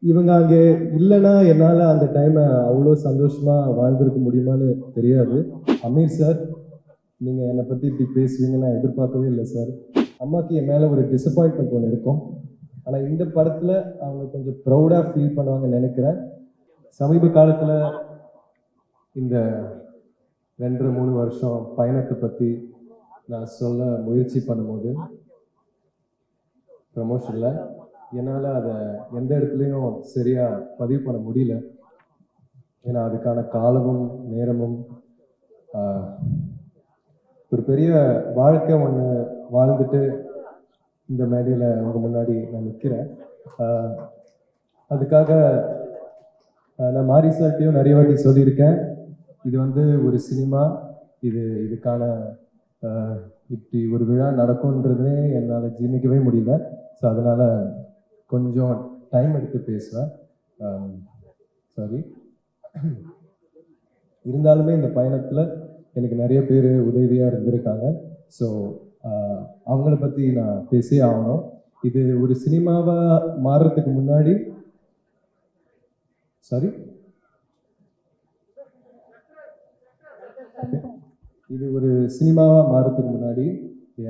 இவங்க அங்கே இல்லைன்னா என்னால் அந்த டைமை அவ்வளோ சந்தோஷமாக வாழ்ந்திருக்க முடியுமான்னு தெரியாது. அமீர் சார், நீங்கள் என்னை பற்றி இப்படி பேசுவீங்கன்னு நான் எதிர்பார்க்கவே இல்லை சார். அம்மாவுக்கு என் மேலே ஒரு டிசப்பாயின்மெண்ட் ஒன்று இருக்கும். ஆனால் இந்த படத்தில் அவங்க கொஞ்சம் ப்ரௌடாக ஃபீல் பண்ணுவாங்கன்னு நினைக்கிறேன். சமீப காலத்தில் இந்த 2-3 வருஷம் பயணத்தை பற்றி நான் சொல்ல முயற்சி பண்ணும்போது ப்ரமோஷனில் என்னால் அதை எந்த இடத்துலையும் சரியாக பதிவு பண்ண முடியல. ஏன்னா அதுக்கான காலமும் நேரமும் ஒரு பெரிய வாழ்க்கை ஒன்று வாழ்ந்துட்டு இந்த மேடையில் உங்க முன்னாடி நான் நிற்கிறேன். அதுக்காக நான் மாரி சார்ட்டையும் நிறைய வாட்டி சொல்லியிருக்கேன், இது வந்து ஒரு சினிமா, இதுக்கான இப்படி ஒரு விழா நடக்கும்ன்றதே என்னால் ஜீர்ணிக்கவே முடியல. ஸோ அதனால் கொஞ்சம் டைம் எடுத்து பேசுவேன், சாரி. இருந்தாலுமே இந்த பயணத்தில் எனக்கு நிறைய பேர் உதவியாக இருந்திருக்காங்க. ஸோ அவங்கள பற்றி நான் பேசி ஆகணும். இது ஒரு சினிமாவாக மாறுறதுக்கு முன்னாடி இது ஒரு சினிமாவாக மாறுறதுக்கு முன்னாடி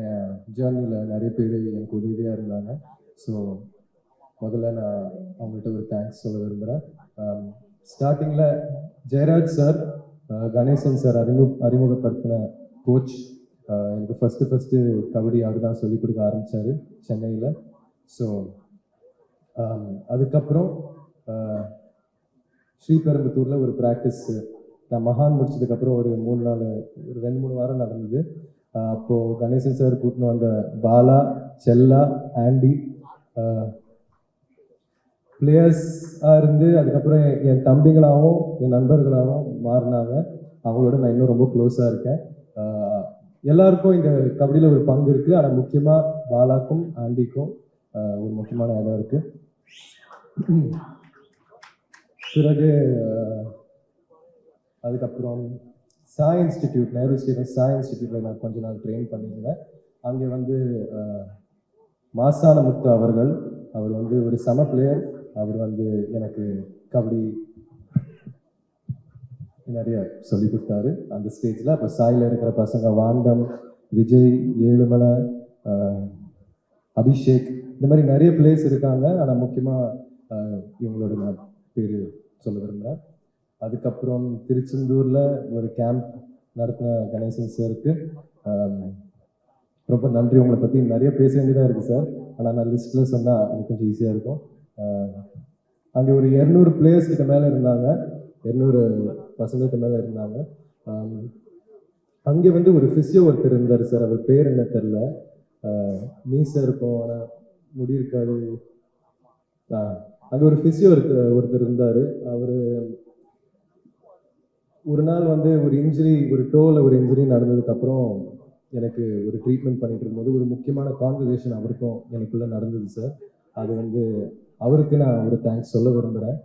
என் ஜேர்னியில் நிறைய பேர் எனக்கு உதவியாக இருந்தாங்க. ஸோ முதல்ல நான் அவங்கள்ட்ட ஒரு தேங்க்ஸ் சொல்ல விரும்புகிறேன். ஸ்டார்டிங்கில் ஜெயராஜ் சார், கணேசன் சார் அறிமுகப்படுத்தின கோச். எனக்கு ஃபஸ்ட்டு கபடி அவர் தான் சொல்லிக் கொடுக்க ஆரம்பித்தார் சென்னையில். ஸோ அதுக்கப்புறம் ஸ்ரீபெரும்புத்தூரில் ஒரு ப்ராக்டிஸ் நான் மகான் முடிச்சதுக்கப்புறம் ஒரு 2-3 வாரம் நடந்தது. அப்போது கணேசன் சார் கூட்டின்னு வந்த பாலா, செல்லா, ஆண்டி பிளேயர்ஸாக இருந்து அதுக்கப்புறம் என் தம்பிகளாகவும் என் நண்பர்களாகவும் மாறினாங்க. அவங்களோட நான் இன்னும் ரொம்ப க்ளோஸாக இருக்கேன். எல்லாருக்கும் இந்த கபடியில் ஒரு பங்கு இருக்குது. ஆனால் முக்கியமாக பாலாக்கும் ஆண்டிக்கும் ஒரு முக்கியமான இடம் இருக்குது. பிறகு அதுக்கப்புறம் சாய் இன்ஸ்டிடியூட், நேரு ஸ்டேடியம் சாய் இன்ஸ்டிடியூட்டில் நான் கொஞ்ச நாள் ட்ரெயின் பண்ணியிருந்தேன். அங்கே வந்து மாசான முத்து அவர் வந்து ஒரு சம பிளேயர். அவர் வந்து எனக்கு கபடி நிறைய சொல்லி கொடுத்தாரு அந்த ஸ்டேஜில். அப்போ சாயில் இருக்கிற பசங்க வாண்டம், விஜய், ஏழுமலை, அபிஷேக், இந்த மாதிரி நிறைய பிளேயர்ஸ் இருக்காங்க. ஆனால் முக்கியமாக இவங்களோட நான் பேர் சொல்ல விரும்புகிறேன். அதுக்கப்புறம் திருச்செந்தூரில் ஒரு கேம்ப் நடத்தின கணேசன் சாருக்கு ரொம்ப நன்றி. உங்களை பற்றி நிறைய பேச வேண்டியதாக இருக்குது சார், ஆனால் நான் லிஸ்ட்டில் சொன்னால் அது கொஞ்சம் ஈஸியாக இருக்கும். அங்கே ஒரு 200 பிளேயர்ஸ் கிட்ட மேலே இருந்தாங்க, 200 பசங்கள்கிட்ட மேலே இருந்தாங்க. அங்கே வந்து ஒரு ஃபிசியோ ஒருத்தர் இருந்தார் சார், அவர் பேர் என்ன தெரில, மீசை இருக்கும் ஆனால் முடி இருக்காது. அங்கே ஒரு ஃபிசியோ ஒருத்தர் இருந்தார். அவர் ஒரு நாள் வந்து ஒரு இன்ஜுரி, ஒரு டோவில் ஒரு இன்ஜுரி நடந்ததுக்கப்புறம் எனக்கு ஒரு ட்ரீட்மெண்ட் பண்ணிட்டு இருக்கும்போது ஒரு முக்கியமான கான்வர்சேஷன் அவருக்கும் எனக்குள்ளே நடந்தது சார். அது வந்து அவருக்கு நான் ஒரு தேங்க்ஸ் சொல்ல விரும்புகிறேன்.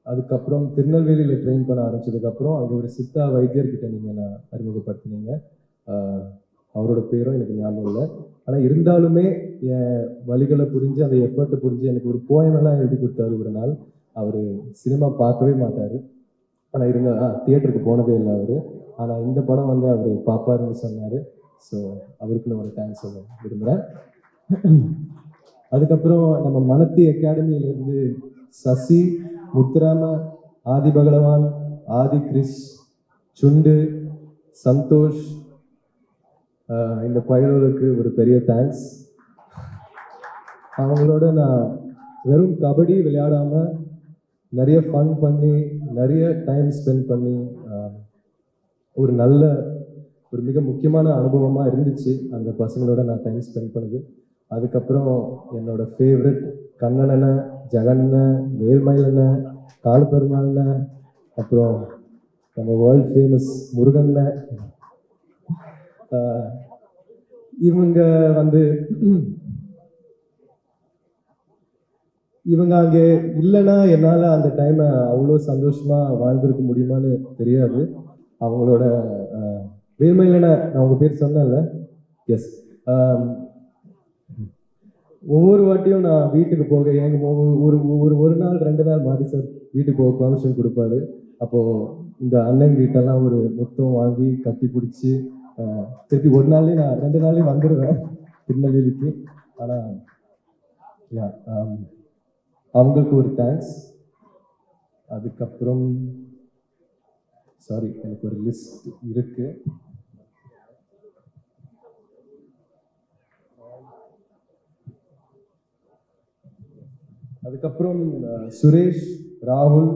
அதுக்கப்புறம் திருநெல்வேலியில் ட்ரெயின் பண்ண ஆரம்பிச்சதுக்கப்புறம் அங்கே ஒரு சித்தா வைத்தியர்கிட்ட நீங்கள் நான் அறிமுகப்படுத்தினீங்க. அவரோட பேரும் எனக்கு ஞாபகம் இல்லை. ஆனால் இருந்தாலுமே என் வழிகளை புரிஞ்சு அந்த எஃபர்ட்டை புரிஞ்சு எனக்கு ஒரு போயமெல்லாம் எழுதி கொடுத்தாரு ஒரு நாள். அவர் சினிமா பார்க்கவே மாட்டார், ஆனால் தியேட்டருக்கு போனதே இல்லை அவர். ஆனால் இந்த படம் வந்து அவர் பார்ப்பாருன்னு சொன்னார். ஸோ அவருக்கு நான் ஒரு தேங்க்ஸ் சொல்ல விரும்புகிறேன். அதுக்கப்புறம் நம்ம மனத்தி அகாடமியிலேருந்து சசி, முத்துராம, ஆதி பகலவான், ஆதி கிரிஷ், சுண்டு, சந்தோஷ், இந்த பயல்களுக்கு ஒரு பெரிய தேங்க்ஸ். அவங்களோட நான் வெறும் கபடி விளையாடாமல் நிறைய ஃபன் பண்ணி நிறைய டைம் ஸ்பெண்ட் பண்ணி ஒரு மிக முக்கியமான அனுபவமாக இருந்துச்சு அந்த பசங்களோட நான் டைம் ஸ்பெண்ட் பண்ணுது. அதுக்கப்புறம் என்னோட ஃபேவரட் கண்ணனண்ண, ஜெகண்ண, வேல்மயிலண்ண, காலப்பெருமாள்ண்ண, அப்புறம் நம்ம வேர்ல்ட் ஃபேமஸ் முருகண்ண, இவங்க அங்கே இல்லைன்னா என்னால் அந்த டைமை அவ்வளோ சந்தோஷமாக வாழ்ந்திருக்க முடியுமான்னு தெரியாது. அவங்களோட வேல்மயிலண்ண, நான் உங்கள் பேர் சொன்னேன்ல, எஸ். ஒவ்வொரு வாட்டியும் நான் வீட்டுக்கு போக ஒரு நாள் நாள் 2 நாள் மாறி சார் வீட்டுக்கு போக பர்மிஷன் கொடுப்பாரு. அப்போது இந்த அண்ணன் கிட்டலாம் ஒரு முத்தம் வாங்கி கட்டி பிடிச்சி திருப்பி ஒரு நாள்லேயே நான் 2 நாள்லேயும் வந்துடுவேன் திருநெல்வேலிக்கு. ஆனால் யா அவங்களுக்கு ஒரு தேங்க்ஸ். அதுக்கப்புறம் சாரி, எனக்கு ஒரு லிஸ்ட் இருக்கு. அதுக்கப்புறம் சுரேஷ், ராகுல்,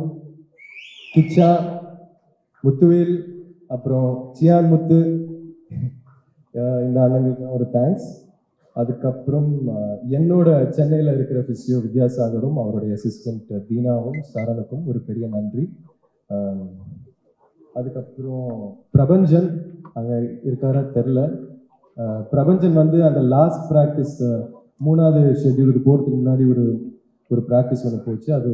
கிச்சா, முத்துவேல், அப்புறம் சியான் முத்து, இந்த அண்ணங்களுக்கு ஒரு தேங்க்ஸ். அதுக்கப்புறம் என்னோட சென்னையில் இருக்கிற பிசியோ வித்யாசாகரும் அவருடைய அசிஸ்டன்ட் தீனாவும் சரணுக்கும் ஒரு பெரிய நன்றி. அதுக்கப்புறம் பிரபஞ்சன் அங்கே இருக்காரா தெரில. பிரபஞ்சன் வந்து அந்த லாஸ்ட் ப்ராக்டிஸ் 3வது ஷெட்யூலுக்கு போகிறதுக்கு முன்னாடி ஒரு ப்ராக்டிஸ் ஒன்று போச்சு. அது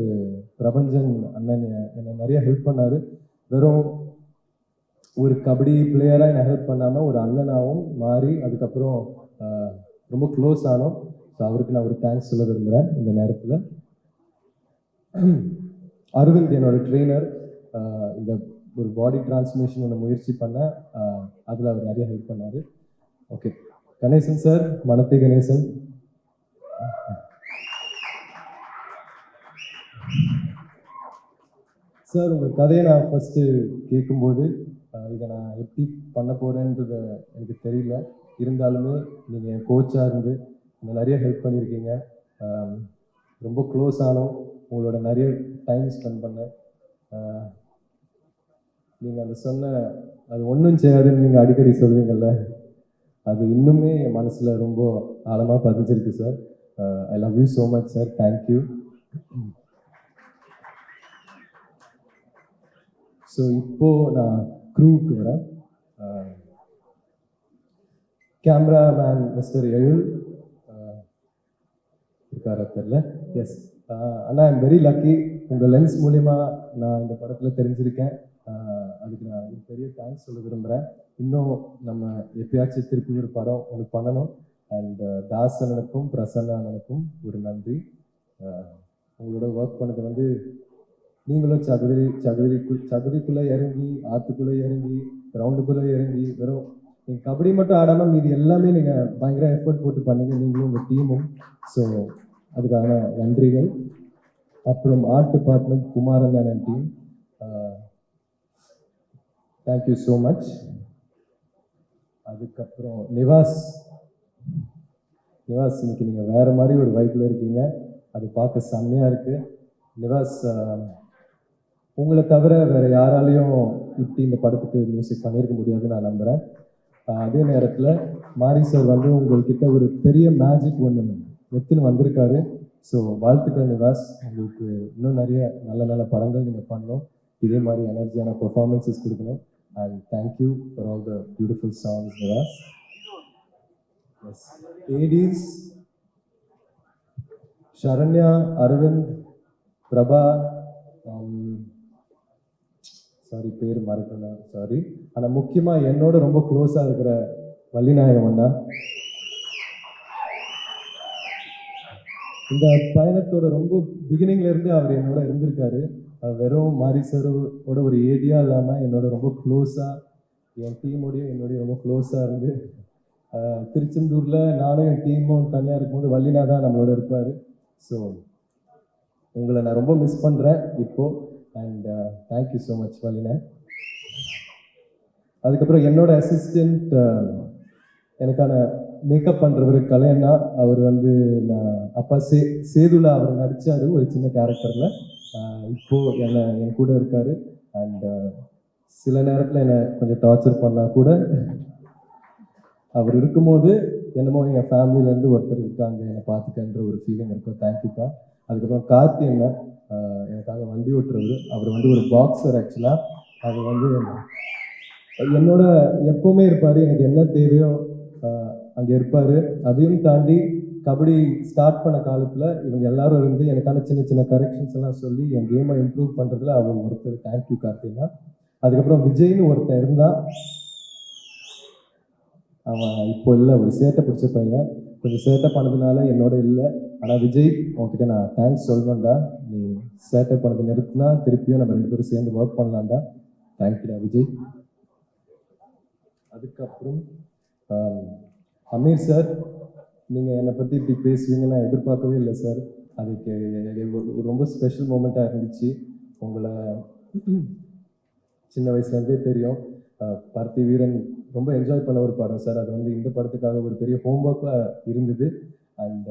பிரபஞ்சன் அண்ணன் என்னை நிறைய ஹெல்ப் பண்ணார். வெறும் ஒரு கபடி பிளேயராக என்னை ஹெல்ப் பண்ணாமல் ஒரு அண்ணனாகவும் மாறி அதுக்கப்புறம் ரொம்ப க்ளோஸ் ஆனோம். ஸோ அவருக்கு நான் ஒரு தேங்க்ஸ் சொல்ல விரும்புகிறேன் இந்த நேரத்தில். அரவிந்த் என்னோட ட்ரெயினர். இந்த ஒரு பாடி டிரான்ஸ்ஃபர்மேஷன் ஒன்று முயற்சி பண்ண அதில் அவர் நிறைய ஹெல்ப் பண்ணார். ஓகே, கணேசன் சார், மனத்தை கணேசன். சார், உங்கள் கதையை நான் ஃபஸ்ட்டு கேட்கும்போது இதை நான் எப்படி பண்ண போகிறேன்றது எனக்கு தெரியல. இருந்தாலுமே நீங்கள் என் கோச்சாக இருந்து எனக்கு நிறைய ஹெல்ப் பண்ணியிருக்கீங்க. ரொம்ப க்ளோஸ் ஆனோம், உங்களோட நிறைய டைம் ஸ்பெண்ட் பண்ணேன். நீங்கள் அந்த சொன்ன அது ஒன்றும் செய்யாதுன்னு நீங்கள் அடிக்கடி சொல்லுவீங்கள்ல, அது இன்னுமே என் மனசில் ரொம்ப ஆழமாக பதிஞ்சிருக்கு sir. I'm love you so much sir. Thank you. So இப்போது நான் க்ரூவுக்கு வரேன். கேமராமேன் மிஸ்டர் எழுல் இருக்காரா தெரியல. எஸ் அண்ணா, ஐம் வெரி லக்கி. உங்கள் லென்ஸ் மூலிமா நான் இந்த படத்தில் தெரிஞ்சிருக்கேன். அதுக்கு நான் ஒரு பெரிய தேங்க்ஸ் சொல்ல விரும்புகிறேன். இன்னும் நம்ம எப்பயாச்சும் திருப்பி ஒரு படம் ஒன்று பண்ணணும். அண்ட் தாசனனுக்கும் பிரசன்னானனுக்கும் ஒரு நன்றி. உங்களோட ஒர்க் பண்ணது வந்து நீங்களும் சகுதிக்குள்ளே இறங்கி, ஆற்றுக்குள்ளே இறங்கி, கிரவுண்டுக்குள்ளே இறங்கி, வெறும் நீங்கள் கபடி மட்டும் ஆடாமல் மீது எல்லாமே நீங்கள் பயங்கர எஃபர்ட் போட்டு பண்ணீங்க, நீங்களும் உங்கள் டீமும். ஸோ அதுக்கான நன்றிகள். அப்புறம் art department, Kumaran and team, thank you so much. அதுக்கப்புறம் நிவாஸ், இன்னைக்கு நீங்கள் வேறு மாதிரி ஒரு வைப்பில் இருக்கீங்க. அது பார்க்க செம்மையாக இருக்குது. நிவாஸ், உங்களை தவிர வேறு யாராலையும் இப்படி இந்த படத்துக்கு மியூசிக் பண்ணியிருக்க முடியாதுன்னு நான் நம்புகிறேன். அதே நேரத்தில் மாரி சார் வந்து உங்கள்கிட்ட ஒரு பெரிய மேஜிக் ஒன்று எடுத்துன்னு வந்திருக்காரு. ஸோ வாழ்த்துக்கள் நிவாஸ். உங்களுக்கு இன்னும் நிறைய நல்ல நல்ல படங்கள் நீங்கள் பண்ணணும், இதே மாதிரி எனர்ஜியான பெர்ஃபார்மன்ஸஸ் கொடுக்கணும். And thank you for all the beautiful songs Nivas. Yes, ஏடிஸ் சரண்யா, அரவிந்த், பிரபா, சாரி பேர் மறக்கணும், சாரி. ஆனால் முக்கியமாக என்னோட ரொம்ப க்ளோஸாக இருக்கிற வள்ளிநாயகம் அண்ணா. இந்த பயணத்தோட ரொம்ப பிகினிங்லேருந்து அவர் என்னோட இருந்திருக்காரு. வெறும் மாரி சாரோட ஒரு ஏடியாக இல்லாமல் என்னோட ரொம்ப க்ளோஸாக, என் டீமோடையும் என்னோடய ரொம்ப க்ளோஸாக இருந்து, திருச்செந்தூரில் நானும் என் டீமும் தனியாக இருக்கும்போது வள்ளினா தான் நம்மளோட இருப்பார். ஸோ உங்களை நான் ரொம்ப மிஸ் பண்ணுறேன் இப்போது. அண்ட் தேங்க்யூ ஸோ மச் வள்ளினா. அதுக்கப்புறம் என்னோட அசிஸ்டண்ட், எனக்கான மேக்கப் பண்ணுறவர் கலையண்ணா. அவர் வந்து நான் அப்பா சேதுலா அவர் நடித்தார் ஒரு சின்ன கேரக்டரில். இப்போது என் கூட இருக்கார். அண்ட் சில நேரத்தில் என்னை கொஞ்சம் டார்ச்சர் பண்ணால் கூட அவர் இருக்கும்போது என்னமோ எங்கள் ஃபேமிலியிலேருந்து ஒருத்தர் இருக்காங்க என்னை பார்த்துக்கன்ற ஒரு ஃபீலிங் இருக்கும். தேங்க்யூப்பா. அதுக்கப்புறம் கார்த்தி என்ன எனக்காக வண்டி ஓட்டுறவர். அவர் வந்து ஒரு பாக்ஸர் ஆக்சுவலாக. அது வந்து என்னோட எப்போவுமே இருப்பார், எனக்கு என்ன தேவையோ அங்கே இருப்பார். அதையும் தாண்டி கபடி ஸ்டார்ட் பண்ண காலத்தில் இவங்க எல்லாரும் இருந்து எனக்கான சின்ன சின்ன கரெக்ஷன்ஸ் எல்லாம் சொல்லி என் கேமை இம்ப்ரூவ் பண்ணுறதுல அவர் ஒருத்தர். தேங்க்யூ கார்த்தினா. அதுக்கப்புறம் விஜய்னு ஒருத்தன் இருந்தான். அவன் இப்போ இல்லை, ஒரு சேட்டை பிடிச்ச பையன். கொஞ்சம் சேட்டை பண்ணதுனால என்னோட இல்லை. ஆனால் விஜய் உன்கிட்ட நான் தேங்க்ஸ் சொல்லணும்டா. நீ சேட்டப் பண்ணது நிறுத்தினா திருப்பியும் நம்ம 2 பேரும் சேர்ந்து ஒர்க் பண்ணலாம்டா. தேங்க்யூடா விஜய். அதுக்கப்புறம் அமீர் சார், நீங்கள் என்னை பற்றி இப்படி பேசுவீங்கன்னு நான் எதிர்பார்க்கவே இல்லை சார். அதுக்கு ரொம்ப ஸ்பெஷல் மூமெண்ட்டாக இருந்துச்சு. உங்களை சின்ன வயசுலேருந்தே தெரியும். பருத்தி வீரன் ரொம்ப என்ஜாய் பண்ண ஒரு படம் சார். அது இந்த படத்துக்காக ஒரு பெரிய ஹோம்ஒர்க்காக இருந்தது. அண்ட்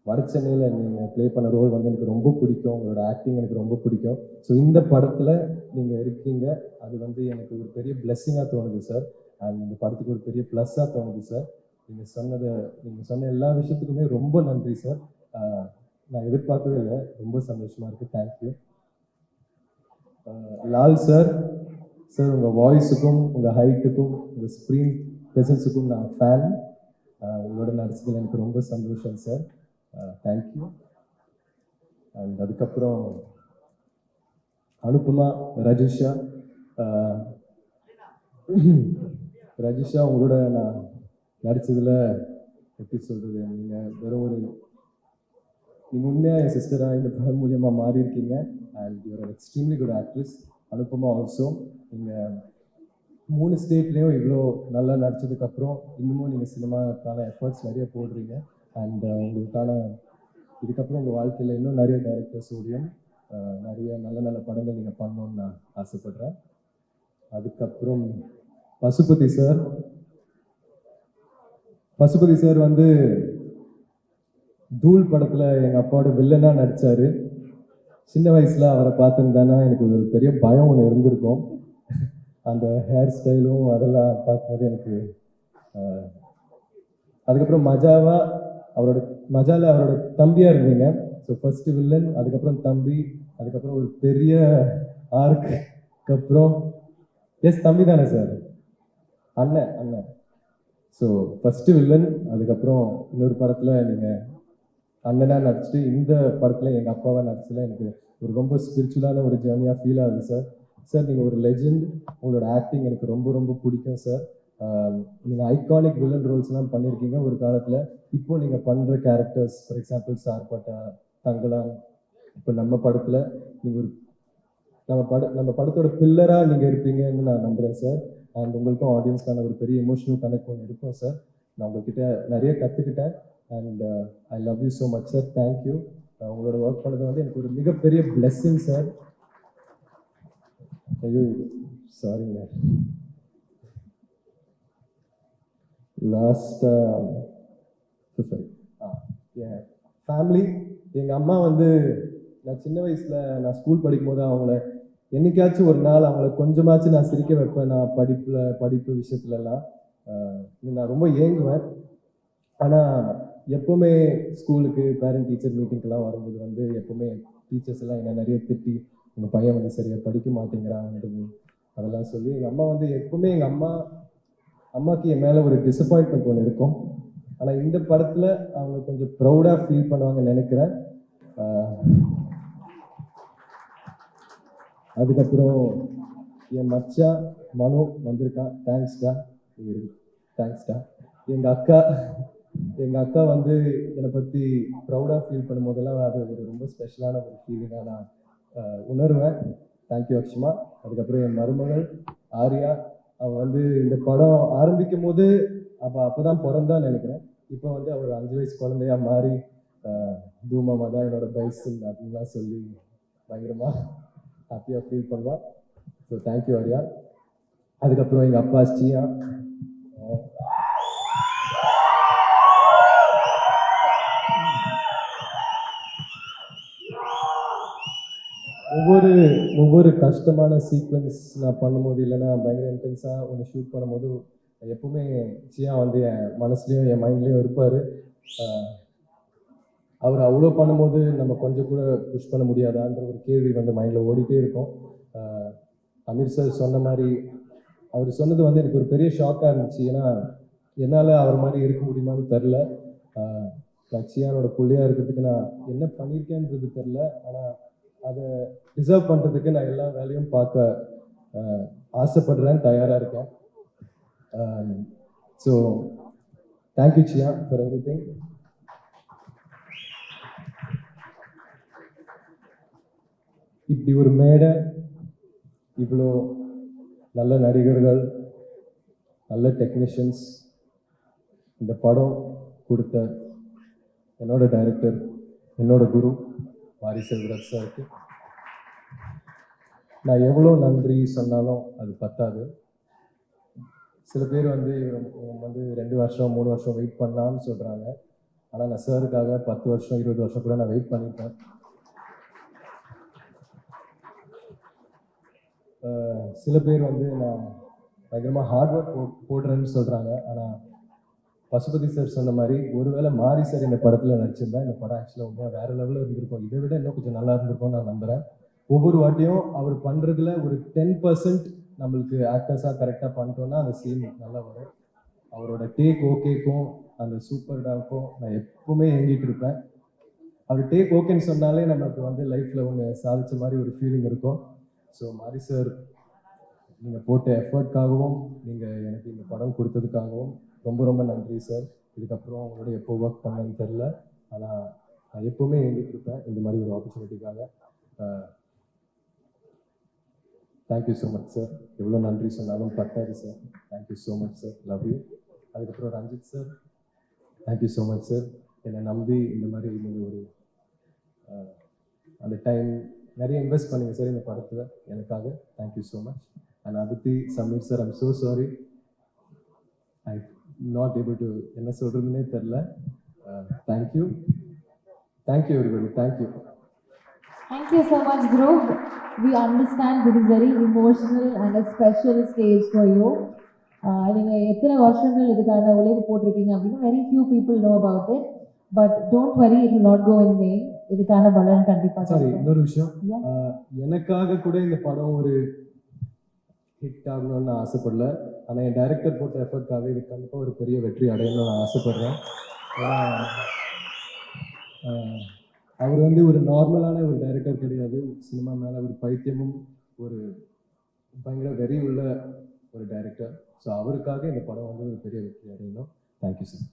வட சென்னையில் நீங்கள் ப்ளே பண்ண ரோல் எனக்கு ரொம்ப பிடிக்கும். உங்களோட ஆக்டிங் எனக்கு ரொம்ப பிடிக்கும். ஸோ இந்த படத்தில் நீங்கள் இருக்கீங்க, அது எனக்கு ஒரு பெரிய பிளெஸ்ஸிங்காக தோணுது சார். அண்ட் இந்த படத்துக்கு ஒரு பெரிய ப்ளஸ்ஸாக தோணுது சார். நீங்கள் சொன்ன எல்லா விஷயத்துக்குமே ரொம்ப நன்றி சார். நான் எதிர்பார்க்கவே இல்லை, ரொம்ப சந்தோஷமாக இருக்குது. தேங்க்யூ. லால் சார், உங்கள் வாய்ஸுக்கும் உங்கள் ஹைட்டுக்கும் உங்கள் ஸ்க்ரீன் ப்ரெசன்ஸுக்கும் நான் ஃபேன். உங்களோட நடிச்சதில் எனக்கு ரொம்ப சந்தோஷம் சார். தேங்க்யூ. அண்ட் அதுக்கப்புறம் அனுப்புமா, ரஜிஷா, உங்களோட நான் நடித்ததில் எப்படி சொல்கிறது, நீங்கள் உண்மையாக என் சிஸ்டராக இந்த படம் மூலியமாக மாறி இருக்கீங்க. And you are extremely good actress. Anupama also, நீங்கள் 3 ஸ்டேட்லேயும் இவ்வளோ நல்லா நடிச்சதுக்கப்புறம் இன்னமும் நீங்கள் சினிமாக்கான எஃபர்ட்ஸ் நிறைய போடுறீங்க. அண்ட் உங்களுக்கான இதுக்கப்புறம் உங்கள் வாழ்க்கையில் இன்னும் நிறைய டைரக்டர்ஸோடையும் நிறைய நல்ல நல்ல படங்கள் நீங்கள் பண்ணணுன்னு நான் ஆசைப்படுறேன். அதுக்கப்புறம் பசுபதி சார், தூள் படத்தில் எங்கள் அப்பாவோட வில்லனாக நடித்தார். சின்ன வயசில் அவரை பார்த்துருந்தானா எனக்கு ஒரு பெரிய பயம் ஒன்று இருந்திருக்கும். அந்த ஹேர் ஸ்டைலும் அதெல்லாம் பார்க்கும்போது எனக்கு அதுக்கப்புறம் மஜாவில் அவரோட தம்பியாக இருந்தீங்க. ஸோ ஃபர்ஸ்ட் வில்லன், அதுக்கப்புறம் தம்பி, அதுக்கப்புறம் ஒரு பெரிய ஆர்க்கு அப்புறம் தம்பி தானே சார், அண்ணன். ஸோ ஃபர்ஸ்ட் வில்லன், அதுக்கப்புறம் இன்னொரு படத்தில் நீங்கள் அண்ணனாக நடிச்சுட்டு இந்த படத்தில் எங்கள் அப்பாவை நடிச்சதில் எனக்கு ஒரு ரொம்ப ஸ்பிரிச்சுவலான ஒரு ஜேர்னியாக ஃபீல் ஆகுது சார். நீங்கள் ஒரு லெஜெண்ட். உங்களோட ஆக்டிங் எனக்கு ரொம்ப ரொம்ப பிடிக்கும் சார். நீங்கள் ஐகானிக் வில்லன் ரோல்ஸ்லாம் பண்ணியிருக்கீங்க ஒரு காலத்தில். இப்போ நீங்கள் பண்ணுற கேரக்டர்ஸ், ஃபார் எக்ஸாம்பிள் சார்பட்டா, தங்கலாம், இப்போ நம்ம படத்தில் நீங்கள் ஒரு நம்ம படத்தோட பில்லராக நீங்கள் இருப்பீங்கன்னு நான் நம்புகிறேன் சார். அண்ட் உங்களுக்கும் ஆடியன்ஸ்க்கான ஒரு பெரிய எமோஷனல் கனெக்ட் ஒன்று இருக்கும் சார். நான் உங்கள்கிட்ட நிறைய கற்றுக்கிட்டேன். And I love you so much sir. Thank you. உங்களோட ஒர்க் பண்ணது எனக்கு ஒரு மிகப்பெரிய பிளெஸ்ஸிங் சார். ஐயோ சாரிங்க. சரி, என் ஃபேமிலி, எங்கள் அம்மா நான் சின்ன வயசில் நான் ஸ்கூல் படிக்கும் போது அவங்கள என்னைக்காச்சும் ஒரு நாள் அவங்கள கொஞ்சமாச்சும் நான் சிரிக்க வைப்பேன். நான் படிப்பு விஷயத்துலலாம் நான் ரொம்ப ஏங்குவேன். ஆனால் எப்போவுமே ஸ்கூலுக்கு பேரண்ட் டீச்சர் மீட்டிங்க்கெல்லாம் வரும்போது எப்போவுமே டீச்சர்ஸ் எல்லாம் என்ன நிறைய திட்டி, உங்கள் பையன் சரியாக படிக்க மாட்டேங்கிறான்றது அதெல்லாம் சொல்லி எங்கள் அம்மா எப்போவுமே எங்கள் அம்மாவுக்கு என் மேலே ஒரு டிசப்பாயின்மெண்ட் ஒன்று இருக்கும். ஆனால் இந்த படத்தில் அவங்க கொஞ்சம் ப்ரௌடாக ஃபீல் பண்ணுவாங்கன்னு நினைக்கிறேன். அதுக்கப்புறம் என் மச்சான் மனு வந்திருக்கான். தேங்க்ஸ்டா. எங்கள் அக்கா என்னை பற்றி ப்ரௌடாக ஃபீல் பண்ணும் போதெல்லாம் அது ஒரு ரொம்ப ஸ்பெஷலான ஒரு ஃபீலிங்காக நான் உணர்வேன். தேங்க்யூ அக்ஷமா. அதுக்கப்புறம் என் மருமகள் ஆர்யா, அவள் இந்த படம் ஆரம்பிக்கும் போது அப்போதான் பிறந்தான்னு நினைக்கிறேன். இப்போ அவர் 5 வயசு குழந்தையா மாறி தூமாமா தான் என்னோட பைசன் அப்படின்லாம் சொல்லி பயங்கரமாக ஹாப்பியாக ஃபீல் பண்ணுவாள். So thank you Arya. அதுக்கப்புறம் எங்கள் அப்பா ஸ்ரீயா, ஒவ்வொரு கஷ்டமான சீக்வன்ஸ் நான் பண்ணும்போது, இல்லைன்னா பயங்கர இன்டென்ஸாக ஒன்று ஷூட் பண்ணும்போது எப்பவுமே சியா என் மனசுலையும் என் மைண்ட்லேயும் இருப்பார். அவர் அவ்வளோ பண்ணும்போது நம்ம கொஞ்சம் கூட புஷ் பண்ண முடியாதான்ற ஒரு கேள்வி மைண்டில் ஓடிட்டே இருக்கும். அமீர் சார் சொன்ன மாதிரி அவர் சொன்னது எனக்கு ஒரு பெரிய ஷாக்காக இருந்துச்சு. ஏன்னா என்னால் அவர் மாதிரி இருக்க முடியுமான்னு தெரில. சியானோட பிள்ளையாக இருக்கிறதுக்கு நான் என்ன பண்ணியிருக்கேன்றது தெரில. ஆனால் அதை ரிசர்வ் பண்ணுறதுக்கு நான் எல்லா வேலையும் பார்க்க ஆசைப்படுறேன், தயாராக இருக்கேன். So thank you chia for everything. இப்படி ஒரு மேடை, இவ்வளோ நல்ல நடிகர்கள், நல்ல டெக்னீஷியன்ஸ், இந்த படம் கொடுத்த என்னோட டைரக்டர், என்னோட குரு மாரி செல்வராஜ் சாருக்கு நான் எவ்வளோ நன்றி சொன்னாலும் அது பத்தாது. சில பேர் வந்து இவங்க வந்து 2 வருஷம் 3 வருஷம் வெயிட் பண்ணலாம்னு சொல்கிறாங்க. ஆனால் நான் சாருக்காக 10 வருஷம் 20 வருஷம் கூட நான் வெயிட் பண்ணியிருப்பேன். சில பேர் வந்து நான் பயங்கரமாக ஹார்ட் ஒர்க் போடுறேன்னு சொல்கிறாங்க. ஆனால் பசுபதி சார் சொன்ன மாதிரி ஒருவேளை மாரி சார் இந்த படத்தில் நடிச்சிருந்தா இந்த படம் ஆக்சுவலாக உண்மையாக வேறு லெவலில் இருந்திருக்கும். இதை விட இன்னும் கொஞ்சம் நல்லா இருந்திருக்கும்னு நான் நம்புகிறேன். ஒவ்வொரு வாட்டியும் அவர் பண்ணுறதுல ஒரு 10% நம்மளுக்கு ஆக்டர்ஸாக கரெக்டாக பண்ணிட்டோன்னா அந்த சீன் நல்லா வரும். அவரோட டேக் ஓகேக்கும் அந்த சூப்பர் டாக்கும் நான் எப்பவுமே ஏங்கிட்டு இருப்பேன். அவர் டேக் ஓகேன்னு சொன்னாலே நமக்கு வந்து லைஃப்பில் ஒன்று சாதித்த மாதிரி ஒரு ஃபீலிங் இருக்கும். ஸோ மாரி சார், நீங்கள் போட்ட எஃபர்ட்காகவும் நீங்கள் எனக்கு இந்த படம் கொடுத்ததுக்காகவும் ரொம்ப ரொம்ப நன்றி சார். இதுக்கப்புறம் அவங்களோட எப்போ ஒர்க் பண்ணேன்னு தெரில, ஆனால் நான் எப்போவுமே ஏங்கிட்டு இருப்பேன் இந்த மாதிரி ஒரு ஆப்பர்ச்சுனிட்டிக்காக. Thank you so much sir. எவ்வளோ நன்றி சொன்னாலும் பத்தாது sir. Thank you so much sir. Love you. அதுக்கப்புறம் Ranjith sir, thank you so much sir. என்னை நம்பி இந்த மாதிரி நீங்கள் ஒரு அந்த டைம் நிறைய இன்வெஸ்ட் பண்ணுங்க சார் இந்த படத்தில் எனக்காக. Thank you so much. And Aditi, Sameer sir, I'm so sorry. I not able to என்ன சொல்கிறதுனே தெரில. Thank you. Thank you everybody. Thank you. Thank you so much, Dhruv. We understand this is very emotional and a special stage for you. நீங்கள் எத்தனை வருஷங்கள் இதுக்கான உழைப்பு போட்டிருக்கீங்க அப்படின்னு very few people know about it. But don't worry, it will not go in vain. இதுக்கான பலன் கண்டிப்பாக. சாரி, இன்னொரு விஷயம். எனக்காக கூட இந்த படம் ஒரு ஹிட் ஆகணும்னு நான் ஆசைப்படல. ஆனால் என் டைரக்டர் போட்ட எஃபர்ட்காக இது கண்டிப்பாக ஒரு பெரிய வெற்றி அடையணும்னு நான் ஆசைப்படுறேன். ஏன்னா அவர் வந்து ஒரு நார்மலான ஒரு டைரக்டர் கிடையாது. சினிமா மேலே ஒரு பைத்தியமும் ஒரு பயங்கர வெறி உள்ள ஒரு டைரக்டர். ஸோ அவருக்காக இந்த படம் வந்து ஒரு பெரிய வெற்றி அடையணும். Thank you sir.